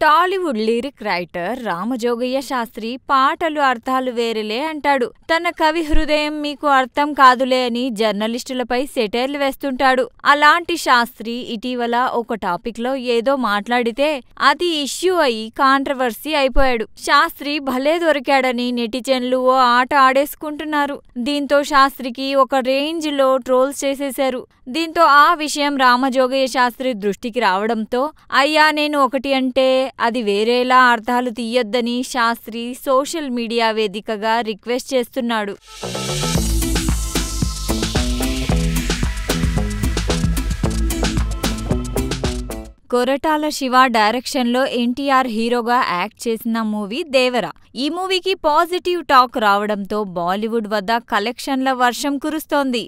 Tollywood lyric writer Ramajogayya Sastry పాటలు అర్థాలు వేరేలే అంటాడు. తన కవి హృదయం మీకు అర్థం కాదులే అని జర్నలిస్టులపై సెటైర్లు వేస్తుంటాడు. అలాంటి శాస్త్రి ఇటీవల ఒక టాపిక్ లో ఏదో మాట్లాడితే అది ఇష్యూ అయి కాంట్రవర్సీ అయిపోయాడు. శాస్త్రి భలే దొరికాడని నెటిజన్లు ఓ ఆట ఆడేసుకుంటున్నారు. దీంతో శాస్త్రికి ఒక రేంజ్ లో ట్రోల్స్ చేసేశారు. దీంతో ఆ విషయం రామజోగయ్య శాస్త్రి దృష్టికి రావడంతో అయ్యా నేను ఒకటి అంటే అది వేరేలా అర్థాలు తీయొద్దని శాస్త్రి సోషల్ మీడియా వేదికగా రిక్వెస్ట్ చేస్తున్నాడు. కొరటాల శివ డైరెక్షన్లో ఎన్టీఆర్ హీరోగా యాక్ట్ చేసిన మూవీ దేవరా. ఈ మూవీకి పాజిటివ్ టాక్ రావడంతో బాలీవుడ్ వద్ద కలెక్షన్ల వర్షం కురుస్తోంది.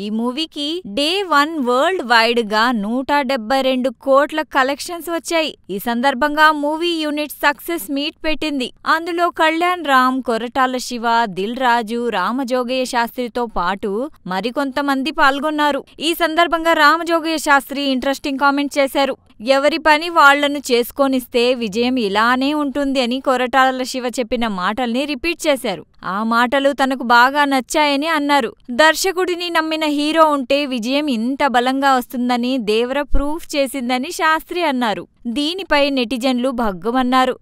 ఈ మూవీకి డే 1 వరల్డ్ వైడ్ గా 172 కోట్ల కలెక్షన్స్ వచ్చాయి. ఈ సందర్భంగా మూవీ యూనిట్ సక్సెస్ మీట్ పెట్టింది. అందులో కళ్యాణ్ రామ్, కొరటాల శివ, దిల్ రాజు, రామజోగయ్య శాస్త్రితో పాటు మరికొంతమంది పాల్గొన్నారు. ఈ సందర్భంగా రామజోగయ్య శాస్త్రి ఇంట్రెస్టింగ్ కామెంట్ చేశారు. ఎవరి పని వాళ్లను చేసుకొనిస్తే విజయం ఇలానే ఉంటుంది అని కొరటాల శివ చెప్పిన మాటల్ని రిపీట్ చేశారు. ఆ మాటలు తనకు బాగా నచ్చాయని అన్నారు. దర్శకుడిని నమ్మిన హీరో ఉంటే విజయం ఇంత బలంగా వస్తుందని దేవర ప్రూఫ్ చేసిందని శాస్త్రి అన్నారు. దీనిపై నెటిజన్లు భగ్గుమన్నారు.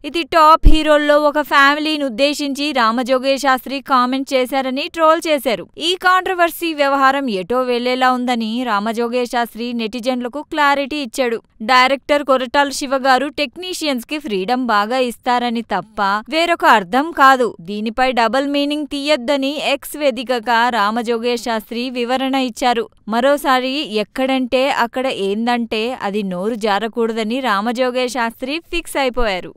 ఇది టాప్ హీరోల్లో ఒక ఫ్యామిలీని ఉద్దేశించి రామజోగయ్య శాస్త్రి కామెంట్ చేశారని ట్రోల్ చేశారు. ఈ కాంట్రవర్సీ వ్యవహారం ఎటో వెళ్లేలా ఉందని రామజోగయ్య శాస్త్రి నెటిజన్లకు క్లారిటీ ఇచ్చాడు. డైరెక్టర్ కొరటాల శివ గారు టెక్నీషియన్స్ కి ఫ్రీడమ్ బాగా ఇస్తారని తప్ప వేరొక అర్థం కాదు. దీనిపై డబుల్ మీనింగ్ తీయొద్దని ఎక్స్ వేదికగా రామజోగయ్య శాస్త్రి వివరణ ఇచ్చారు. మరోసారి ఎక్కడంటే అక్కడ ఏందంటే అది నోరు జారకూడదని రామజోగయ్య శాస్త్రి ఫిక్స్ అయిపోయారు.